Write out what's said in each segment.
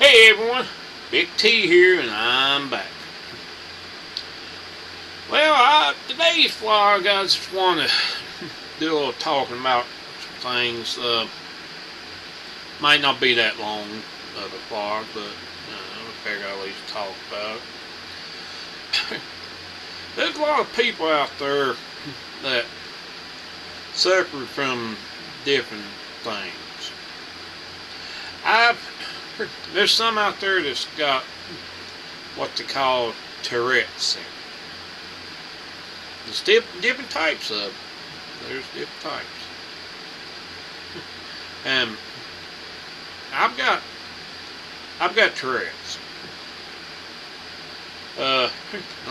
Hey everyone, Big T here, and I'm back. Well, today's vlog, I just want to do a little talking about some things. Might not be that long of a vlog, but I figure I'll at least talk about it. There's a lot of people out there that suffer from different things. There's some out there that's got what they call Tourette syndrome. There's different types of it. There's different types. And I've got Tourette's. A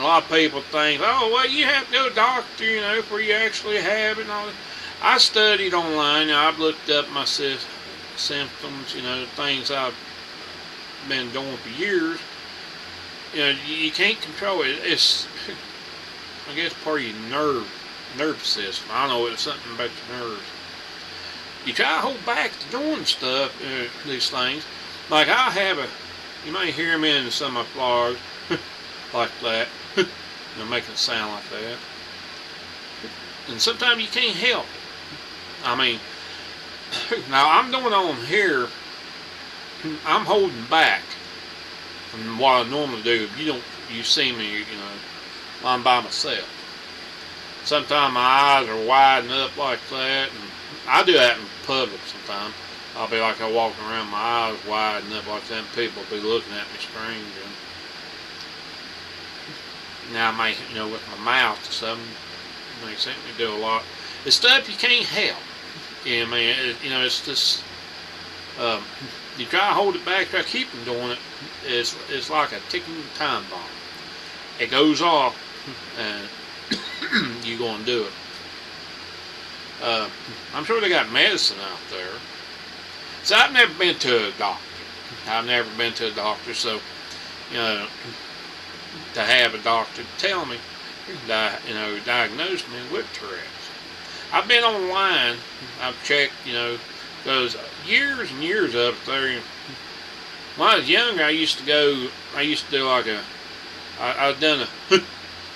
lot of people think, oh, well, you have to go to the doctor, before you actually have it and all that. I studied online. I've looked up my symptoms, things I've been doing for years. You can't control it. It's, I guess, part of your nerve system. I don't know, it's something about your nerves. You try to hold back to doing stuff, these things. Like you might hear me in some of my vlogs, like that, making it sound like that. And sometimes you can't help it. I mean, now I'm doing on here, I'm holding back from what I normally do. You see me, while I'm by myself. Sometimes my eyes are widening up like that, and I do that in public sometimes. I'll be like, I walking around, my eyes widening up like that, and people will be looking at me strange. And now I might, with my mouth or something, they seem to do a lot. It's stuff you can't help. It's just, you try to hold it back, try to keep from doing it. It's like a ticking time bomb. It goes off, and you're going to do it. I'm sure they got medicine out there. So I've never been to a doctor. So, to have a doctor tell me, diagnose me with Tourette's. I've been online. I've checked, because years and years up there. When I was younger, I used to do like I've done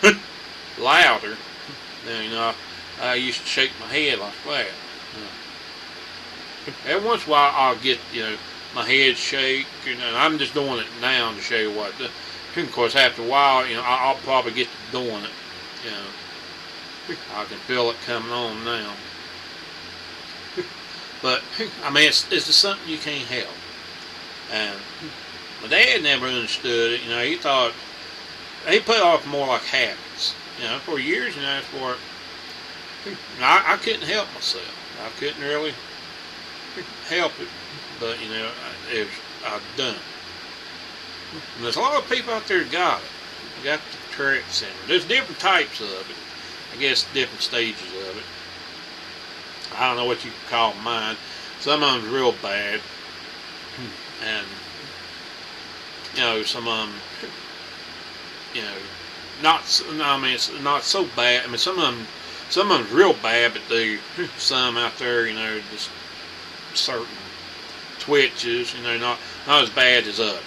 a louder. And, I used to shake my head like that. Every once in a while, I'll get, my head shake. I'm just doing it now to show you what. Of course, after a while, I'll probably get to doing it. I can feel it coming on now. But I mean, it's just something you can't help. And my dad never understood it. He thought he put it off more like habits. For years, I couldn't help myself. I couldn't really help it, but I've done it. And there's a lot of people out there that got it. They got the Tourette syndrome. There's different types of it. I guess different stages of it. I don't know what you could call mine. Some of them's real bad, and some of them, it's not so bad. I mean, some of them's real bad, but some out there, just certain twitches, not as bad as others.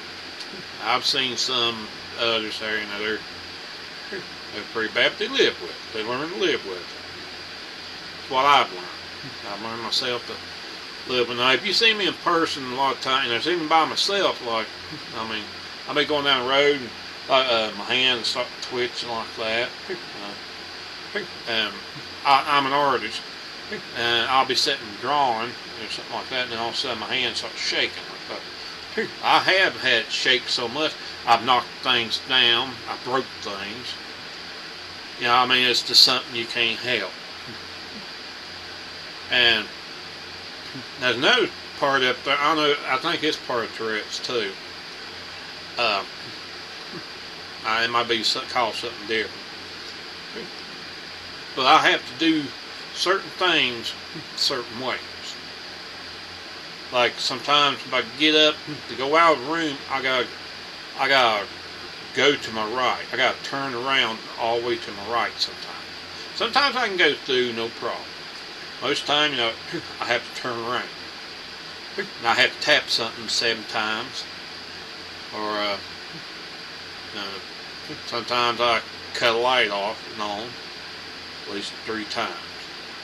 I've seen some others there, they're pretty bad, but they live with it. They learn to live with it. That's what I've learned. I've learned myself to live with it. Now, if you see me in person a lot of times, even by myself, I'll be going down the road and my hands start twitching like that. I'm an artist, and I'll be sitting drawing or something like that, and then all of a sudden my hands start shaking like that. I have had it shake so much, I've knocked things down, I broke things. It's just something you can't help. And there's another part up there, I think it's part of Tourette's too. It might be called something different. But I have to do certain things certain ways. Like sometimes if I get up to go out of the room, I gotta go to my right. I gotta turn around all the way to my right sometimes. Sometimes I can go through no problem. Most of the time, I have to turn around. And I have to tap something 7 times. or sometimes I cut a light off and on at least 3 times,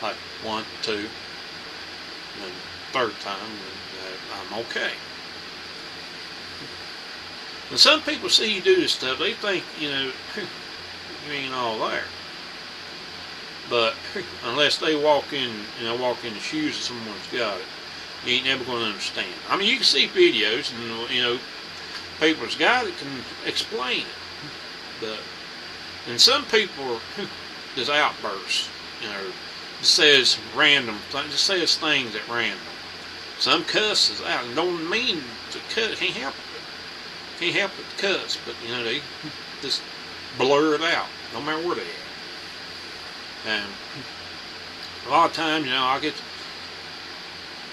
like 1, 2, and then third time, and I'm okay. And some people see you do this stuff, they think, you ain't all there. But unless they walk in the shoes of someone's got it, you ain't never going to understand. I mean, you can see videos and, people's got it can explain it. But, and some people just outbursts, just says random things, just says things at random. Some cusses out and don't mean to cuss, can't help it. Can't help it to cuss, but, they just blur it out, no matter where they are. And a lot of times, I get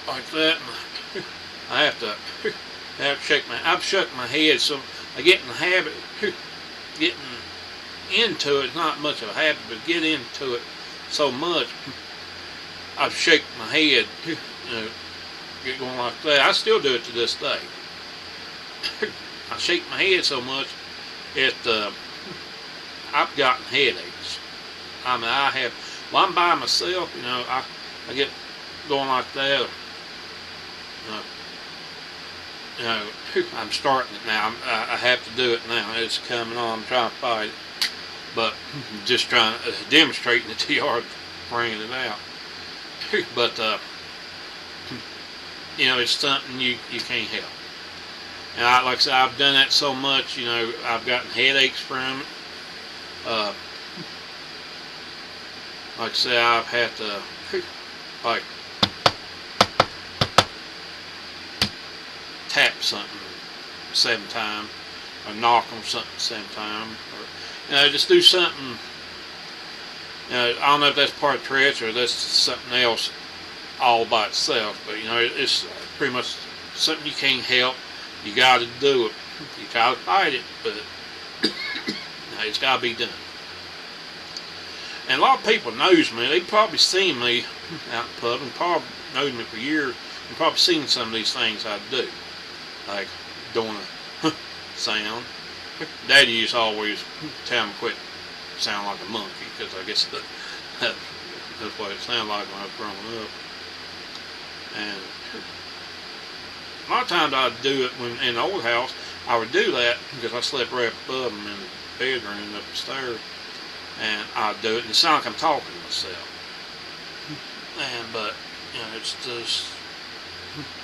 like that, and I have to shake I've shook my head, so I get in the habit, getting into it. It's not much of a habit, but get into it so much, I shake my head, get going like that. I still do it to this day. I shake my head so much, I've gotten headaches. I mean, when I'm by myself, I get going like that. I'm starting it now. I have to do it now. It's coming on. I'm trying to fight it. But just trying to demonstrate it to you, bringing it out. But, it's something you can't help. And like I said, I've done that so much, I've gotten headaches from it. Like I say, I've had to, like, tap something 7 times, or knock on something 7 times, or, just do something, I don't know if that's part of Tourette's or that's something else all by itself, but, it's pretty much something you can't help. You got to do it. You got to fight it, but it's got to be done. And a lot of people knows me. They probably seen me out in public, and probably known me for years, and probably seen some of these things I do, like doing a sound. Daddy used to always tell me quit sound like a monkey, because I guess that's what it sounded like when I was growing up. And a lot of times I'd do it when in the old house. I would do that because I slept right above them in the bedroom up the stairs. And I'd do it, and it sounds like I'm talking to myself. But, it's just,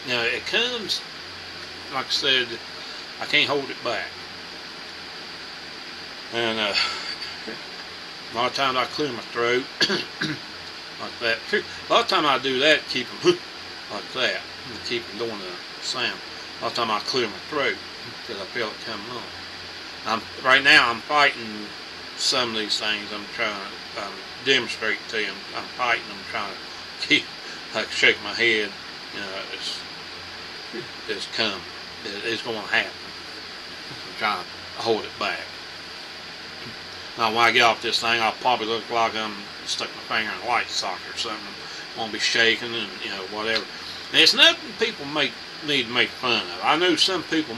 it comes, like I said, I can't hold it back. And a lot of times I clear my throat, like that. A lot of times I do that, keep them like that, and keep them doing the sound. A lot of times I clear my throat, because I feel it coming on. Right now I'm fighting some of these things. I'm trying to demonstrate to you. I'm fighting. I'm trying to keep, shake my head. It's coming. It's going to happen. I'm trying to hold it back. Now, when I get off this thing, I'll probably look like I'm stuck my finger in a light socket or something. I'm going to be shaking and, whatever. And it's nothing people need to make fun of. I know some people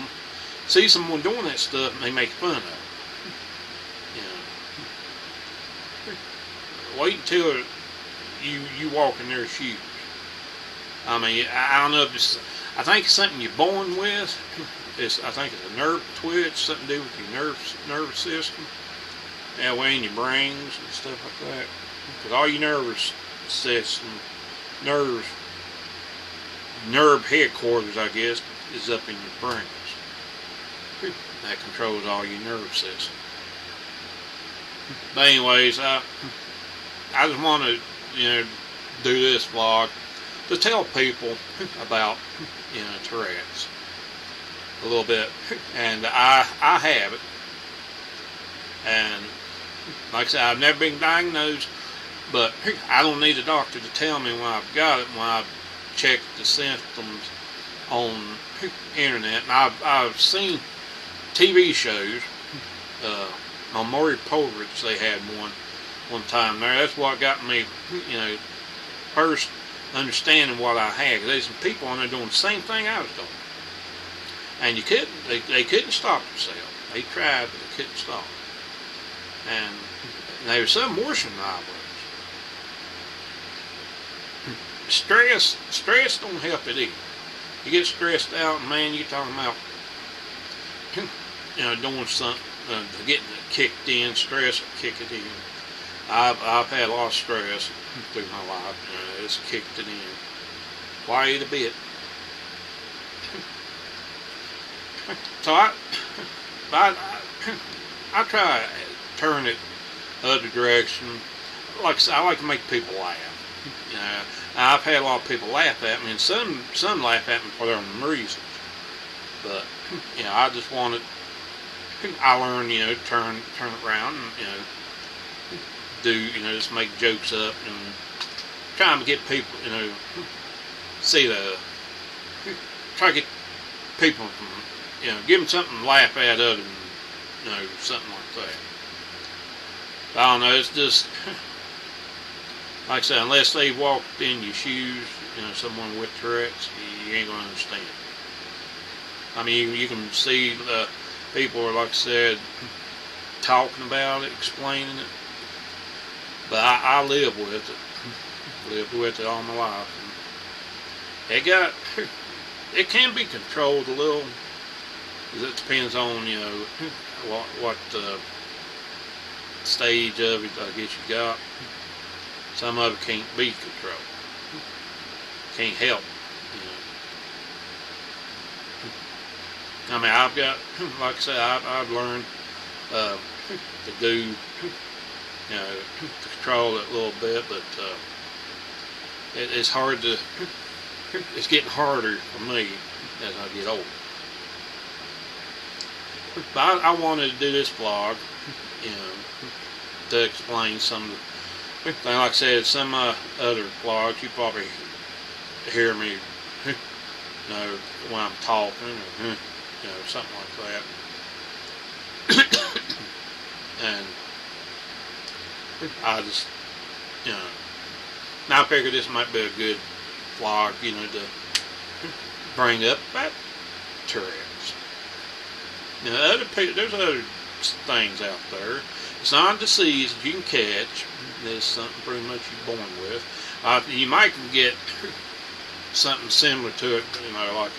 see someone doing that stuff and they make fun of it. Wait until you walk in their shoes. I mean, I don't know if it's, I think it's something you're born with. I think it's a nerve twitch, something to do with your nervous system. Way in your brains and stuff like that. Because all your nervous system, nerve headquarters, I guess, is up in your brains. That controls all your nerve system. But anyways, I just want to, do this vlog to tell people about, Tourette's a little bit, and I have it, and like I said, I've never been diagnosed, but I don't need a doctor to tell me when I've got it. When I've checked the symptoms on internet, and I've seen TV shows. On Maury Povich, they had one time there. That's what got me, first understanding what I had. Because there's some people on there doing the same thing I was doing. And they couldn't stop themselves. They tried, but they couldn't stop. And they were some worse than I was. Stress don't help it either. You get stressed out, and man, you're talking about, doing something, getting it kicked in. Stress will kick it in. I've had a lot of stress through my life. It's kicked it in quite a bit. So I try to turn it the other direction. Like I said, I like to make people laugh. I've had a lot of people laugh at me, and some laugh at me for their own reasons. But I just want it. I learned, turn it around, and just make jokes up and trying to get people, try to get people from, give them something to laugh at other than, something like that. I don't know, it's just, like I said, unless they walked in your shoes, someone with Tourette's, you ain't going to understand. I mean, you can see the people are, like I said, talking about it, explaining it, but I live with it. Lived with it all my life. And it can be controlled a little. It depends on, what stage of it, I guess you got. Some of it can't be controlled. Can't help. I mean, I've got, like I said, I've learned to do, to control it a little bit, but it's hard to, it's getting harder for me as I get older. But I wanted to do this vlog, to explain some of the things. Like I said, some other vlogs, you probably hear me, when I'm talking, or, something like that. And I just, I figured this might be a good vlog, to bring up about Tourette's. There's other things out there. It's not a disease that you can catch. It's something pretty much you're born with. You might get something similar to it, like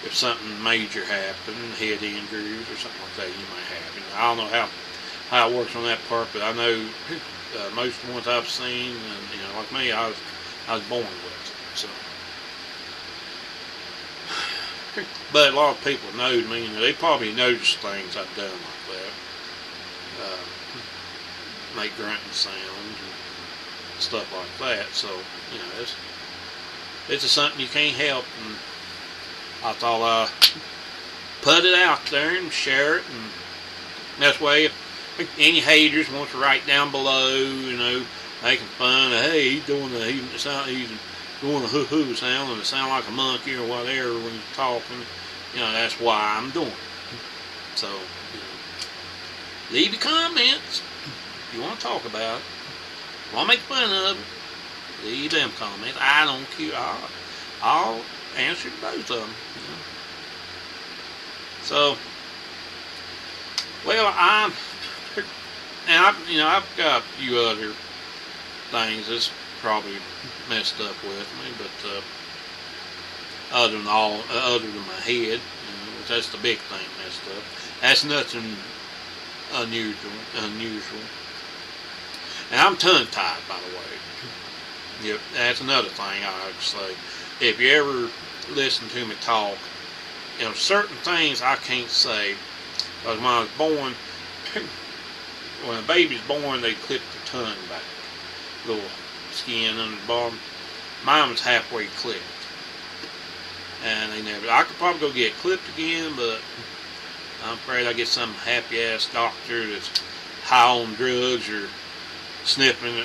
if something major happened, head injuries or something like that, you might have. I don't know how it works on that part, but I know most of the ones I've seen, and like me, I was born with it. So, but a lot of people know me. They probably notice things I've done like that, make grunting sounds and stuff like that. So it's something you can't help, and I thought I'd put it out there and share it, and that's way if any haters want to write down below, making fun of, hey, he's doing a hoo-hoo sound, and it sound like a monkey or whatever when he's talking, that's why I'm doing it. So, leave your comments if you want to talk about it. Want to make fun of it, leave them comments. I don't care. I'll answer both of them. So, well, I've got a few other things that's probably messed up with me, but other than my head, that's the big thing messed up. That's nothing unusual. And I'm tongue-tied, by the way. Yep, that's another thing I would say. If you ever listen to me talk, certain things I can't say, because when I was born, when a baby's born, they clip the tongue back, little skin under the bottom. Mine was halfway clipped, and I could probably go get it clipped again, but I'm afraid I get some happy ass doctor that's high on drugs or sniffing,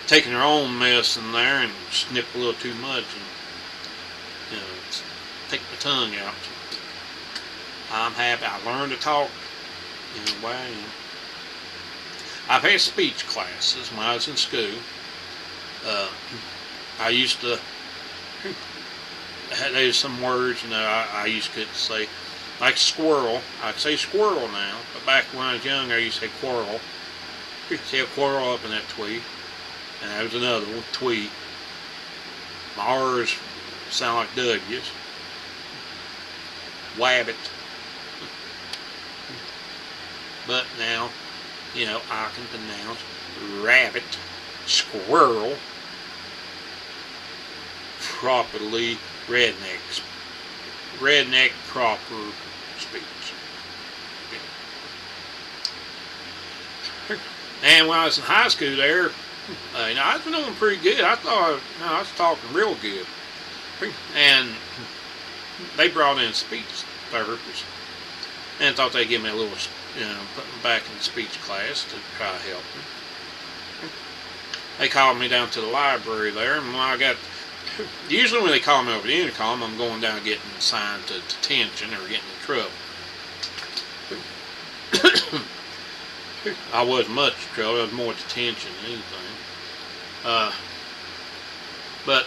taking their own medicine there and sniff a little too much and take my tongue out. I'm happy I learned to talk. I've had speech classes when I was in school. I used to, there's some words, I used to say, like squirrel. I say squirrel now, but back when I was younger, I used to say quarrel. You can see a quarrel up in that tweet. And there was another one, tweet. My R's sound like W's. Wabbit. But now, you know, I can pronounce rabbit, squirrel, properly, rednecks. Redneck proper speech. And when I was in high school there, you know, I was doing pretty good. I thought, you know, I was talking real good. And they brought in a speech therapist and thought they'd give me a little, you know, put me back in the speech class to try to help me. They called me down to the library there, and when I got, usually when they call me over the intercom, I'm going down getting assigned to detention or getting in trouble. I wasn't much trouble, it was more detention than anything. But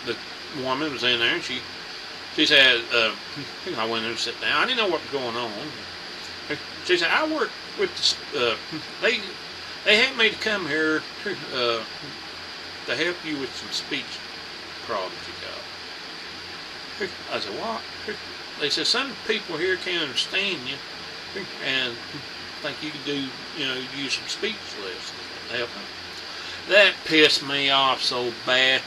the woman was in there, and she said, I went in and sit down. I didn't know what was going on. She said, I work with the, they had me to come here to help you with some speech problems you got. I said, what? They said, some people here can't understand you and think you can do, you know, use some speech lessons to help them. That pissed me off so bad.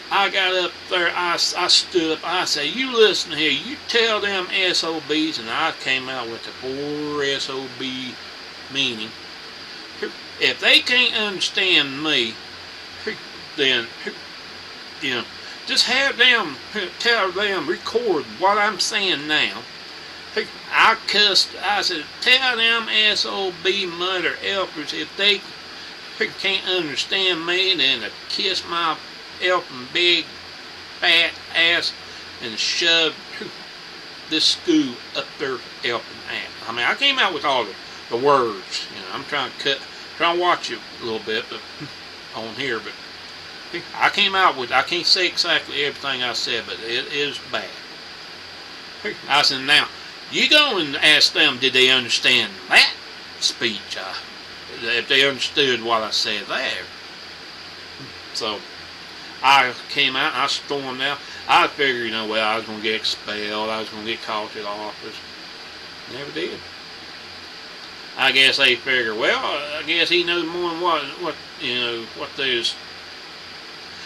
I got up there, I stood up, I said, you listen here, you tell them SOBs, and I came out with the 4 SOB meaning. If they can't understand me, then, you know, just have them, tell them, record what I'm saying now. I cussed, I said, tell them SOB mother helpers, if they can't understand me, then to kiss my elfin big fat ass and shove this school up their elfin ass. I mean, I came out with all the words. You know, I'm trying to watch it a little bit, but on here, but I came out with, I can't say exactly everything I said, but it is bad. I said, now, you go and ask them, did they understand that speech? If they understood what I said there. So, I came out and I stormed out. I figured, you know, well, I was going to get expelled. I was going to get called to the office. Never did. I guess they figured, well, I guess he knows more than what you know, what there's.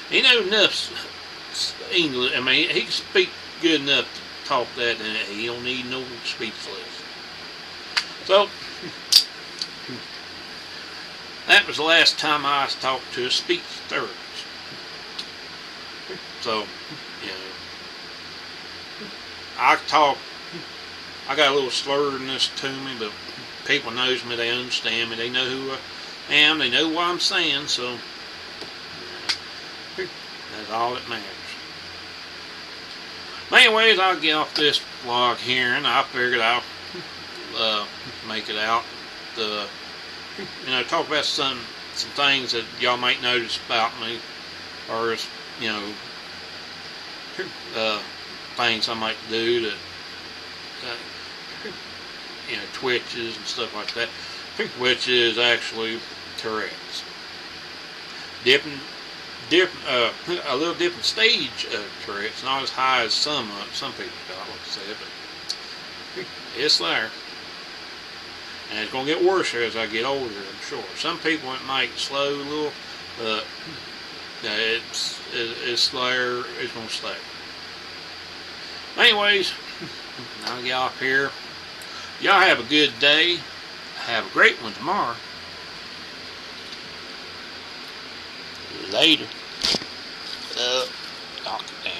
He knows enough English. I mean, he can speak good enough to talk that, and he don't need no speech lesson. So, that was the last time I talked to a speech therapist. So, you know, I got a little slurredness to me, but people knows me, they understand me, they know who I am, they know what I'm saying, so that's all that matters. But anyways, I'll get off this vlog here, and I figured I'll make it out to, you know, talk about some things that y'all might notice about me, or, you know, things I might do that, you know, twitches and stuff like that, which is actually Tourette's. A little different stage of Tourette's, not as high as some people got, like I said, but it's there. And it's going to get worse as I get older, I'm sure. Some people it might slow a little, but it's there, it's going to stay. Anyways, I'll get off here. Y'all have a good day. Have a great one tomorrow. Later. Talk down.